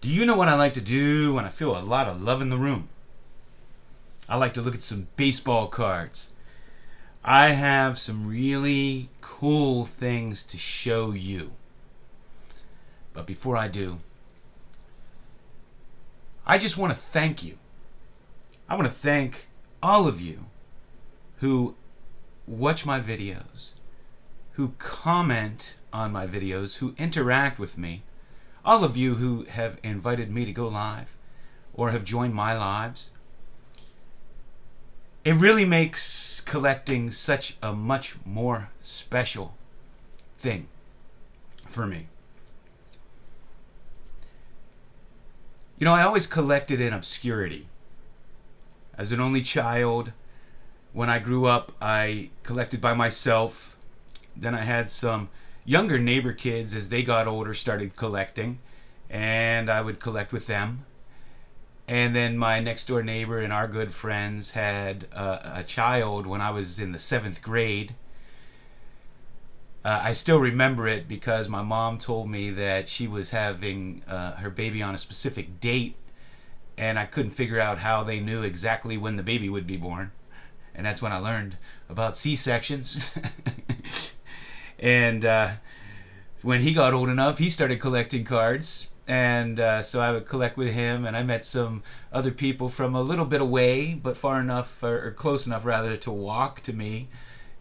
Do you know what I like to do when I feel a lot of love in the room? I like to look at some baseball cards. I have some really cool things to show you. But before I do, I just want to thank you. I want to thank all of you who watch my videos, who comment on my videos, who interact with me, all of you who have invited me to go live or have joined my lives. It really makes collecting such a much more special thing for me. You know, I always collected in obscurity. As an only child, when I grew up, I collected by myself. Then I had some younger neighbor kids, as they got older, started collecting, and I would collect with them. And then my next door neighbor and our good friends had a child when I was in the 7th grade. I still remember it because my mom told me that she was having her baby on a specific date, and I couldn't figure out how they knew exactly when the baby would be born. And that's when I learned about C-sections. And when he got old enough, he started collecting cards. And so I would collect with him, and I met some other people from a little bit away, but far enough, or close enough rather, to walk to me.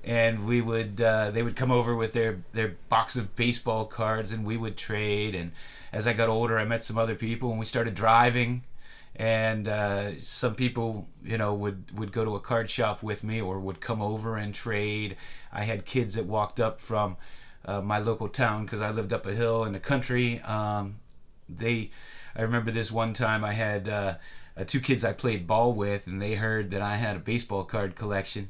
And we would, they would come over with their box of baseball cards, and we would trade. And as I got older, I met some other people, and we started driving. And some people, you know, would go to a card shop with me, or would come over and trade. I had kids that walked up from my local town because I lived up a hill in the country. I remember this one time I had 2 kids I played ball with, and they heard that I had a baseball card collection,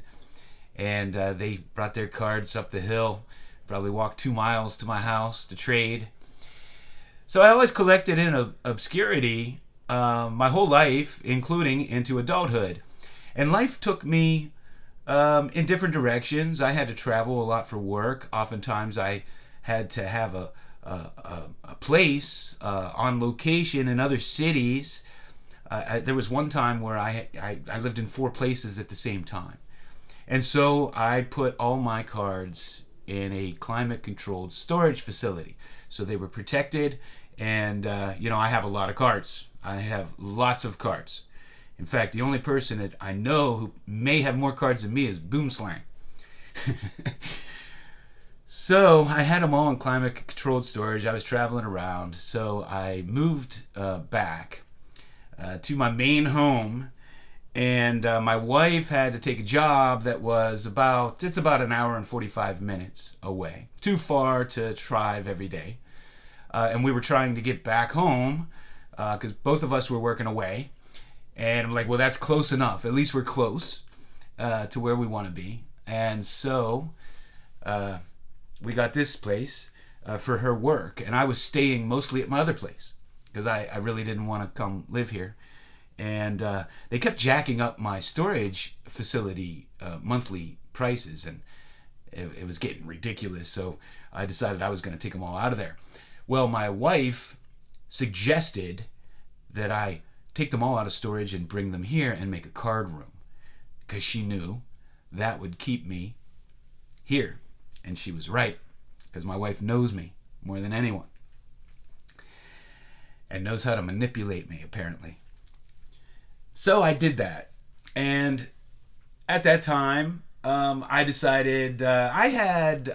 and they brought their cards up the hill, probably walked 2 miles to my house to trade. So I always collected in obscurity my whole life, including into adulthood. And life took me in different directions. I had to travel a lot for work. Oftentimes I had to have a place on location in other cities. There was one time where I lived in 4 places at the same time. And so I put all my cards in a climate-controlled storage facility. So they were protected, and you know, I have a lot of cards. I have lots of cards. In fact, the only person that I know who may have more cards than me is Boomslang. So I had them all in climate-controlled storage. I was traveling around, so I moved back to my main home, and my wife had to take a job that was about an hour and 45 minutes away. Too far to drive every day. And we were trying to get back home because both of us were working away. And I'm like, well, that's close enough. At least we're close to where we want to be. And so we got this place for her work, and I was staying mostly at my other place because I really didn't want to come live here. And they kept jacking up my storage facility monthly prices, and it was getting ridiculous. So I decided I was going to take them all out of there. Well, my wife suggested that I take them all out of storage and bring them here and make a card room, because she knew that would keep me here. And she was right, because my wife knows me more than anyone and knows how to manipulate me, apparently. So I did that. And at that time, I decided I had...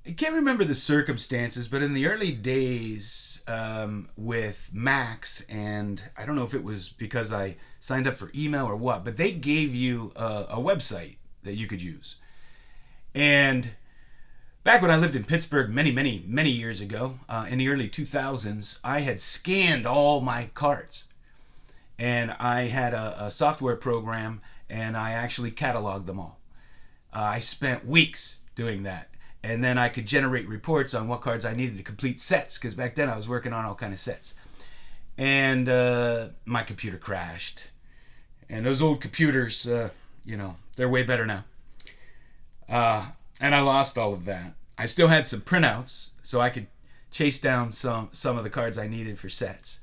I can't remember the circumstances, but in the early days with Max, and I don't know if it was because I signed up for email or what, but they gave you a website that you could use. And back when I lived in Pittsburgh many years ago, in the early 2000s, I had scanned all my cards. And I had a software program, and I actually cataloged them all. I spent weeks doing that. And then I could generate reports on what cards I needed to complete sets, because back then I was working on all kind of sets. And my computer crashed. And those old computers, you know, they're way better now. And I lost all of that. I still had some printouts, so I could chase down some of the cards I needed for sets,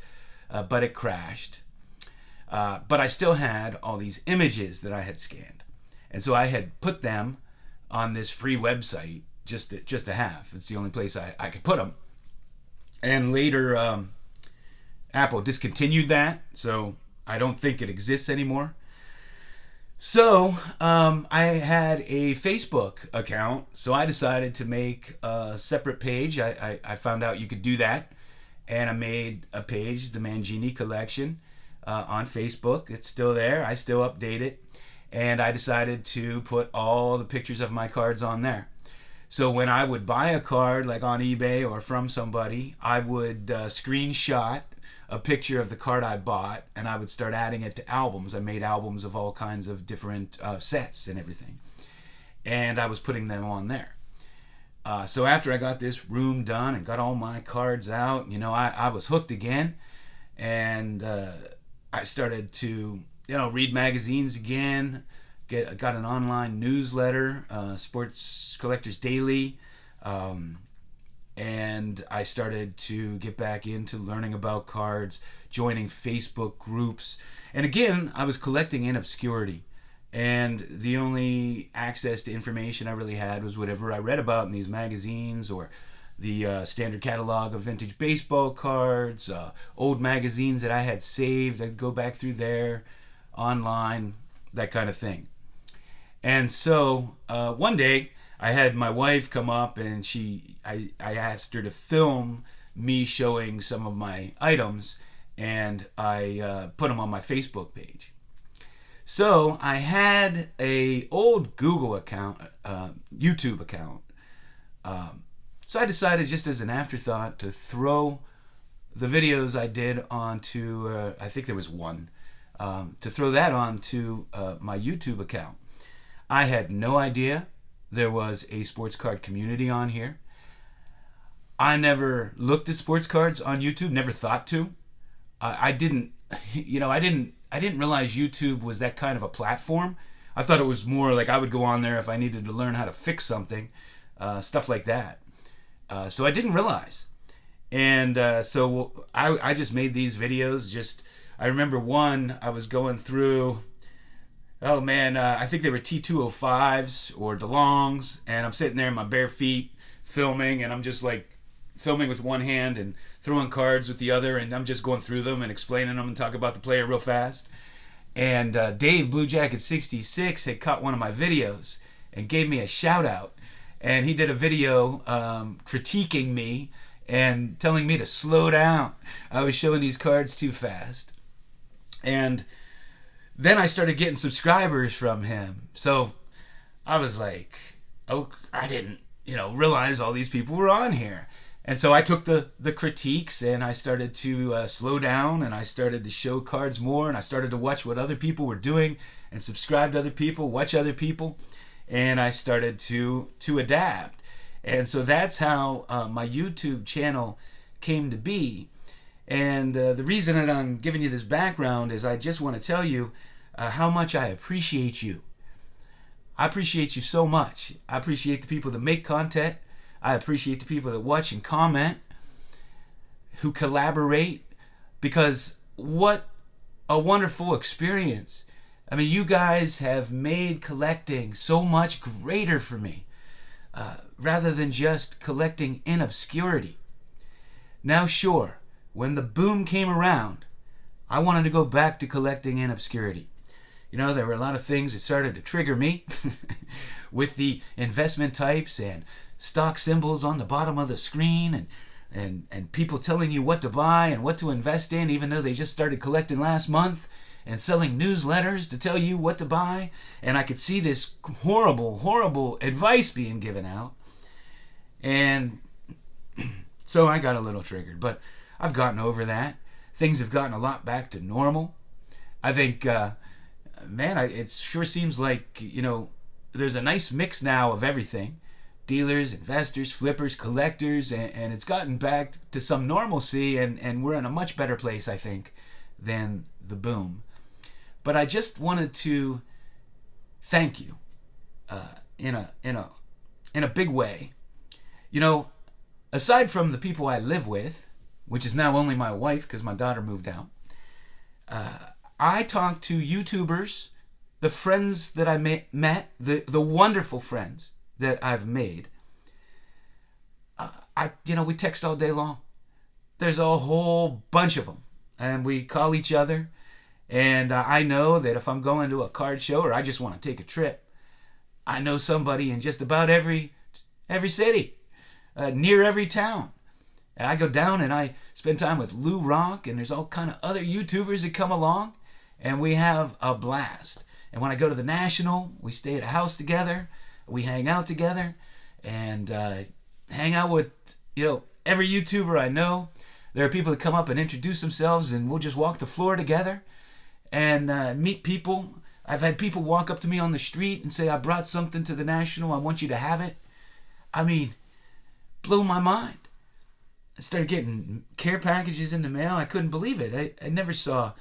but it crashed. But I still had all these images that I had scanned, and so I had put them on this free website just to have. It's the only place I could put them. And later, Apple discontinued that, so I don't think it exists anymore. So I had a Facebook account, so I decided to make a separate page. I found out you could do that, and I made a page, the Mangini Collection, on Facebook. It's still there. I still update it, and I decided to put all the pictures of my cards on there. So when I would buy a card, like on eBay or from somebody, I would screenshot a picture of the card I bought, and I would start adding it to albums. I made albums of all kinds of different sets and everything, and I was putting them on there. So after I got this room done and got all my cards out, I was hooked again, and I started to read magazines again. Got an online newsletter, Sports Collectors Daily. And I started to get back into learning about cards, joining Facebook groups. And again, I was collecting in obscurity. And the only access to information I really had was whatever I read about in these magazines, or the standard catalog of vintage baseball cards, old magazines that I had saved. I'd go back through there, online, that kind of thing. And so one day, I had my wife come up, and I asked her to film me showing some of my items, and I put them on my Facebook page. So I had a old Google account, YouTube account. So I decided, just as an afterthought, to throw the videos I did onto, I think there was one, to throw that onto my YouTube account. I had no idea there was a sports card community on here. I never looked at sports cards on YouTube, never thought to. I didn't realize YouTube was that kind of a platform. I thought it was more like I would go on there if I needed to learn how to fix something, stuff like that. So I didn't realize. And so I just made these videos. I remember one, I was going through, oh man, I think they were T205s or DeLongs, and I'm sitting there in my bare feet filming, and I'm just like filming with one hand and throwing cards with the other, and I'm just going through them and explaining them and talking about the player real fast. And Dave Blue Jacket 66 had caught one of my videos and gave me a shout out, and he did a video critiquing me and telling me to slow down. I was showing these cards too fast. And then I started getting subscribers from him. So I was like, oh, I didn't, realize all these people were on here. And so I took the critiques, and I started to slow down, and I started to show cards more, and I started to watch what other people were doing and subscribe to other people, watch other people, and I started to adapt. And so that's how my YouTube channel came to be. And the reason that I'm giving you this background is I just want to tell you how much I appreciate you. I appreciate you so much. I appreciate the people that make content. I appreciate the people that watch and comment, who collaborate, because what a wonderful experience. I mean, you guys have made collecting so much greater for me, rather than just collecting in obscurity. Now, sure, when the boom came around, I wanted to go back to collecting in obscurity. There were a lot of things that started to trigger me with the investment types and stock symbols on the bottom of the screen, and people telling you what to buy and what to invest in, even though they just started collecting last month, and selling newsletters to tell you what to buy. And I could see this horrible, horrible advice being given out. And so I got a little triggered, but I've gotten over that. Things have gotten a lot back to normal. I think, it sure seems like, there's a nice mix now of everything. Dealers, investors, flippers, collectors, and it's gotten back to some normalcy, and we're in a much better place, I think, than the boom. But I just wanted to thank you in a big way. aside from the people I live with, which is now only my wife because my daughter moved out, I talk to YouTubers, the friends that I met, the wonderful friends that I've made. We text all day long. There's a whole bunch of them, and we call each other. And I know that if I'm going to a card show or I just want to take a trip, I know somebody in just about every city, near every town. And I go down and I spend time with Lou Rock, and there's all kind of other YouTubers that come along, and we have a blast. And when I go to the National, we stay at a house together, we hang out together, and hang out with every YouTuber I know. There are people that come up and introduce themselves, and we'll just walk the floor together and meet people. I've had people walk up to me on the street and say, I brought something to the National, I want you to have it. I mean, blew my mind. I started getting care packages in the mail. I couldn't believe it. I never saw,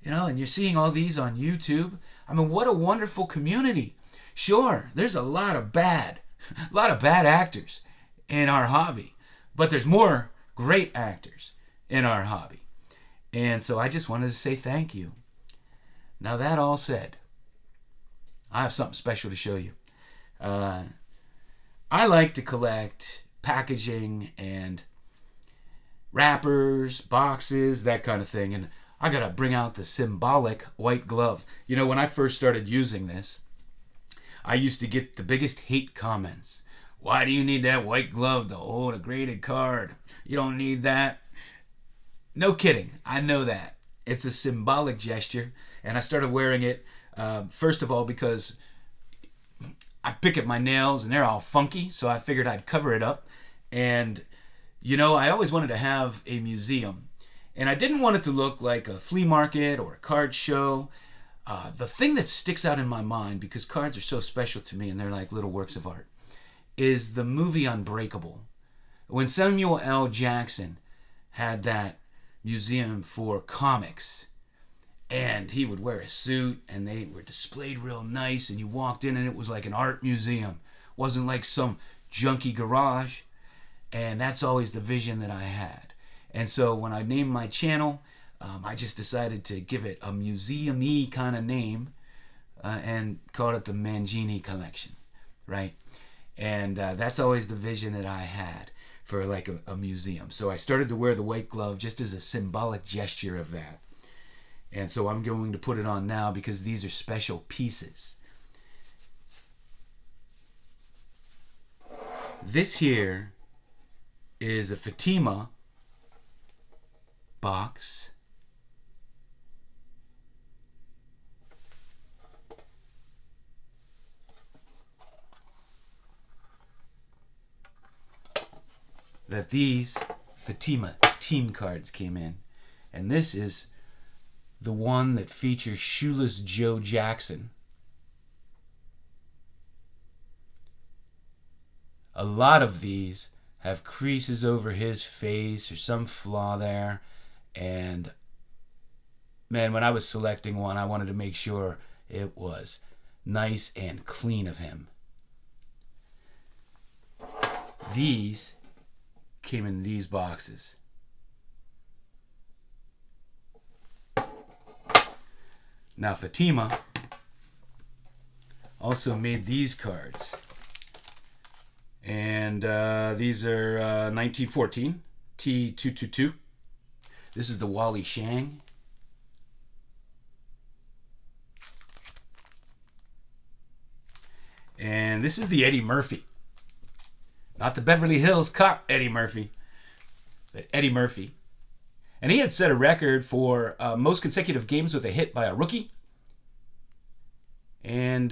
and you're seeing all these on YouTube. I mean, what a wonderful community. Sure, there's a lot of bad actors in our hobby, but there's more great actors in our hobby. And so I just wanted to say thank you. Now, that all said, I have something special to show you. I like to collect packaging and wrappers, boxes, that kind of thing. And I got to bring out the symbolic white glove. When I first started using this, I used to get the biggest hate comments. Why do you need that white glove to hold a graded card? You don't need that. No kidding. I know that. It's a symbolic gesture. And I started wearing it, first of all, because I pick at my nails and they're all funky. So I figured I'd cover it up. And, I always wanted to have a museum. And I didn't want it to look like a flea market or a card show. The thing that sticks out in my mind, because cards are so special to me and they're like little works of art, is the movie Unbreakable. When Samuel L. Jackson had that museum for comics, and he would wear a suit and they were displayed real nice, and you walked in and it was like an art museum. It wasn't like some junky garage. And that's always the vision that I had. And so when I named my channel, I just decided to give it a museum-y kind of name and called it the Mangini Collection, right? And that's always the vision that I had for like a museum. So I started to wear the white glove just as a symbolic gesture of that. And so I'm going to put it on now because these are special pieces. This here is a Fatima box. That these Fatima team cards came in. And this is the one that features Shoeless Joe Jackson. A lot of these have creases over his face or some flaw there. And man, when I was selecting one, I wanted to make sure it was nice and clean of him. These came in these boxes. Now Fatima also made these cards. And these are 1914 T222. This is the Wally Shang. And this is the Eddie Murphy. Not the Beverly Hills Cop Eddie Murphy, but Eddie Murphy. And he had set a record for most consecutive games with a hit by a rookie. And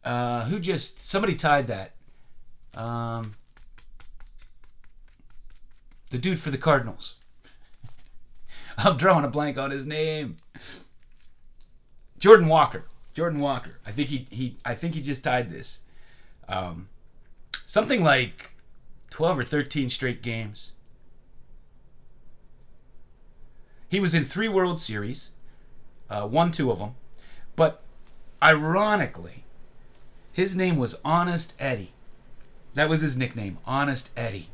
somebody tied that. The dude for the Cardinals. I'm drawing a blank on his name. Jordan Walker. I think he just tied this. Something like 12 or 13 straight games. He was in 3 World Series, won 2 of them, but ironically, his name was Honest Eddie. That was his nickname, Honest Eddie.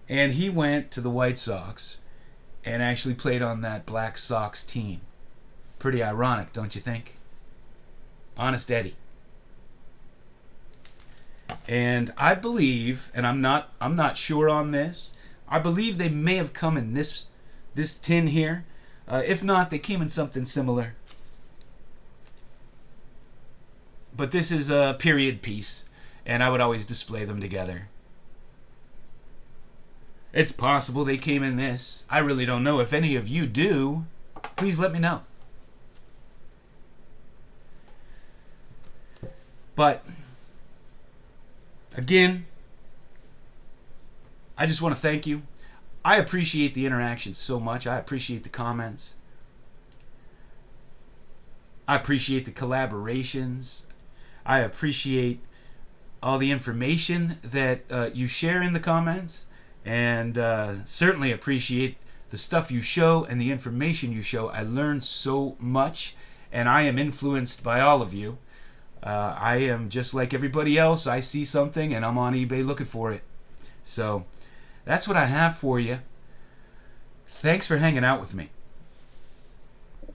And he went to the White Sox and actually played on that Black Sox team. Pretty ironic, don't you think? Honest Eddie. And I believe, and I'm not sure on this, I believe they may have come in this tin here. If not, they came in something similar. But this is a period piece, and I would always display them together. It's possible they came in this. I really don't know. If any of you do, please let me know. But again, I just want to thank you. I appreciate the interaction so much. I appreciate the comments. I appreciate the collaborations. I appreciate all the information that you share in the comments, and certainly appreciate the stuff you show and the information you show. I learn so much, and I am influenced by all of you. I am just like everybody else. I see something and I'm on eBay looking for it. So that's what I have for you. Thanks for hanging out with me.